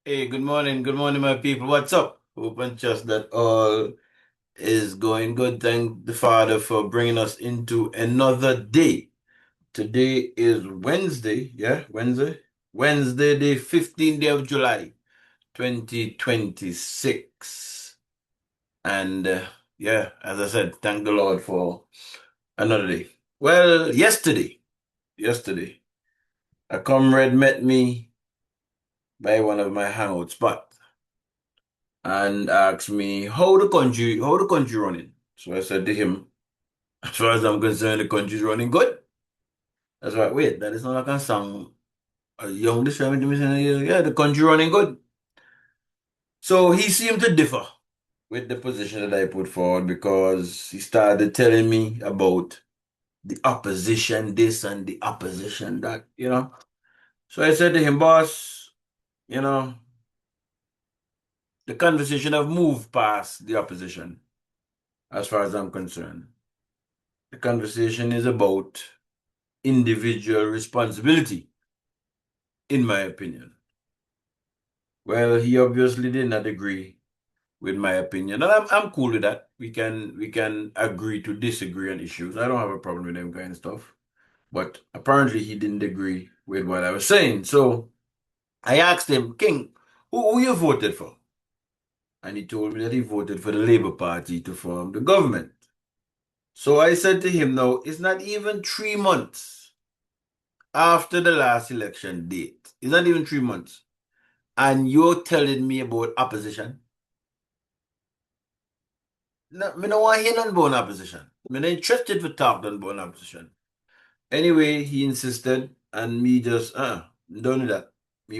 Hey, good morning, my people. What's up? Hope and trust that all is going good. Thank the Father for bringing us into another day. Today is Wednesday, yeah, Wednesday, the 15th day of July, 2026. And yeah, as I said, thank the Lord for another day. Well, yesterday, a comrade met me by one of my hangout spots and asked me how the country running. So I said to him, as far as I'm concerned, the country's running good. That's right. Wait, that is not like a song. A young describing to me saying, yeah, the country running good. So he seemed to differ with the position that I put forward because he started telling me about the opposition this and the opposition that. So I said to him, boss, you know, the conversation have moved past the opposition as far as I'm concerned. The conversation is about individual responsibility, in my opinion. Well, he obviously did not agree with my opinion, and I'm cool with that. We can agree to disagree on issues. I don't have a problem with them kind of stuff. But apparently, he didn't agree with what I was saying. So I asked him, King, who you voted for? And he told me that he voted for the Labour Party to form the government. So I said to him, now, it's not even 3 months after the last election date. It's not even 3 months. And you're telling me about opposition? No, me no want hear nothing about opposition. Me not interested for talk nothing about opposition. Anyway, he insisted, and me just don't do that. Me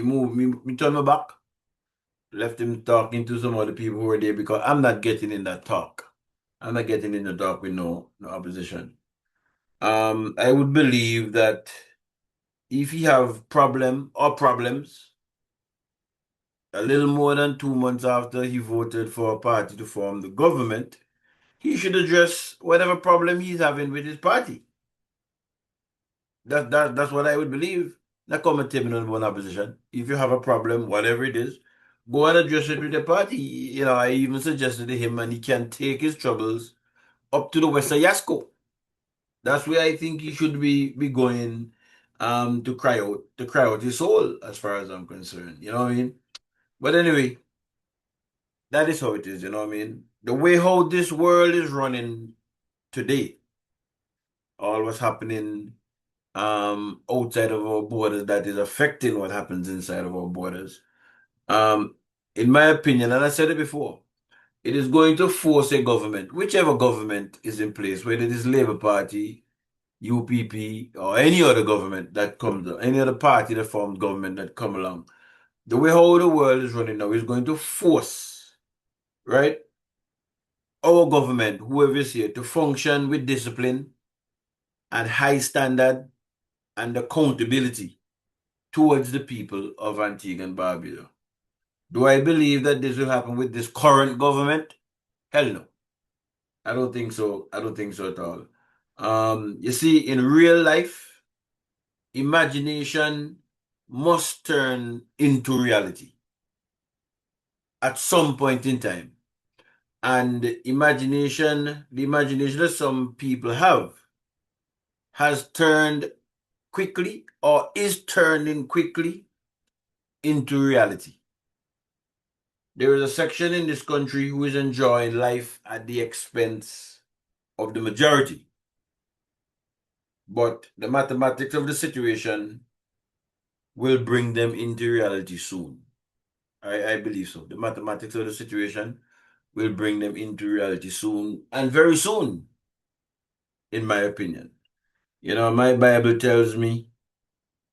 turn my back, left him talking to some other people who were there because I'm not getting in that talk. I'm not getting in the talk with no opposition. I would believe that if he have problem or problems, a little more than 2 months after he voted for a party to form the government, he should address whatever problem he's having with his party. That's what I would believe. Not come and tell me nothing about opposition. If you have a problem, whatever it is, go and address it with the party. I even suggested to him and he can take his troubles up to the West of Yasco. That's where I think he should be going to cry out his soul as far as I'm concerned. You know what I mean? But anyway, that is how it is, you know what I mean? The way how this world is running today, all what's happening outside of our borders that is affecting what happens inside of our borders. Um, in my opinion, and I said it before, it is going to force a government, whichever government is in place, whether it is Labour Party, UPP, or any other government that comes, any other party that forms government that come along. The way how the world is running now is going to force, right, our government, whoever is here, to function with discipline and high standard and accountability towards the people of Antigua and Barbuda. Do I believe that this will happen with this current government? Hell no. I don't think so. I don't think so at all. You see, in real life, imagination must turn into reality at some point in time. And the imagination that some people have, has turned quickly or is turning quickly into reality. There is a section in this country who is enjoying life at the expense of the majority. But the mathematics of the situation will bring them into reality soon. I believe so. The mathematics of the situation will bring them into reality soon and very soon, in my opinion. My Bible tells me,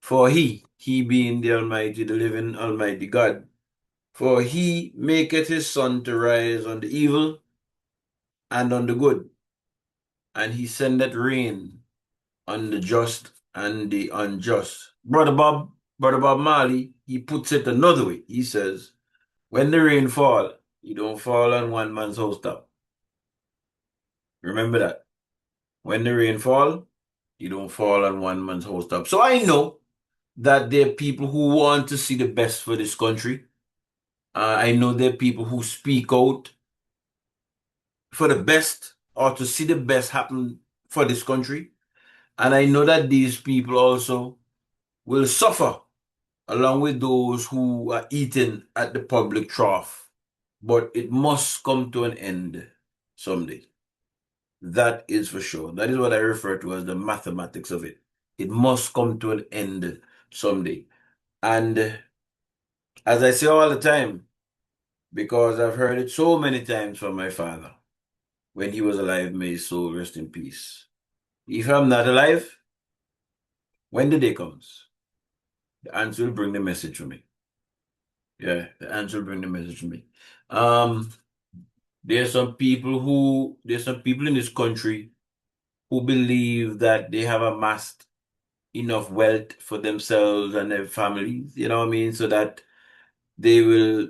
for he being the Almighty, the living Almighty God, for he maketh his sun to rise on the evil and on the good, and he sendeth rain on the just and the unjust. Brother Bob Marley, he puts it another way. He says, when the rain fall, it don't fall on one man's housetop. Remember that. When the rain fall, it don't fall on one man's housetop. So I know that there are people who want to see the best for this country. I know there are people who speak out for the best or to see the best happen for this country. And I know that these people also will suffer along with those who are eating at the public trough. But it must come to an end someday. That is for sure. That is what I refer to as the mathematics of it. It must come to an end someday. And as I say all the time, because I've heard it so many times from my father when he was alive, may his soul rest in peace. If I'm not alive, when the day comes, the ants will bring the message for me. Yeah, the ants will bring the message for me. Um, there's some people in this country who believe that they have amassed enough wealth for themselves and their families, you know what I mean? So that they will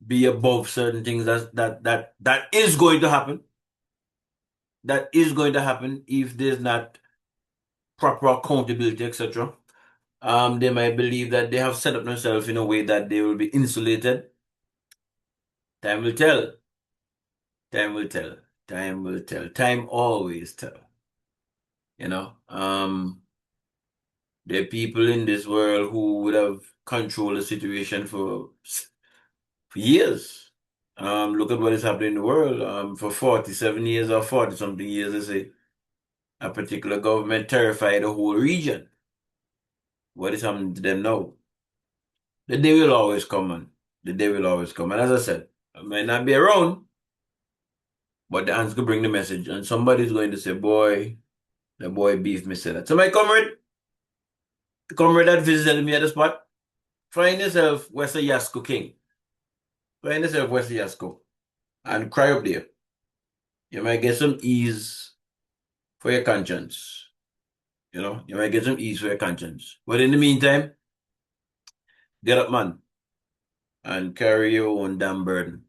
be above certain things that is going to happen. That is going to happen if there's not proper accountability, etc. They might believe that they have set up themselves in a way that they will be insulated. Time will tell. Time will tell. Time will tell. Time always tell. You know, there are people in this world who would have controlled the situation for years. Look at what is happening in the world. For 47 years or 40 something years, they say a particular government terrified the whole region. What is happening to them now? The day will always come, man. The day will always come. And as I said, I might not be around, but the ants could bring the message. And somebody's going to say, boy, the boy beef me said that. So my comrade, the comrade that visited me at the spot, find yourself West Yasco King. Find yourself West Yasco and cry up there. You might get some ease for your conscience. You know, you might get some ease for your conscience. But in the meantime, get up, man, and carry your own damn burden.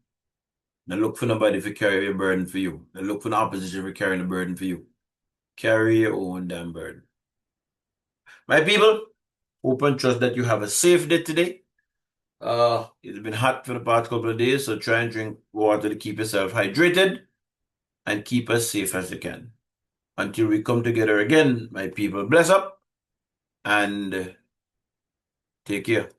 Now look for nobody to carry your burden for you. Now look for the opposition for carrying the burden for you. Carry your own damn burden. My people, hope and trust that you have a safe day today. It's been hot for the past couple of days, so try and drink water to keep yourself hydrated and keep as safe as you can. Until we come together again, my people, bless up and take care.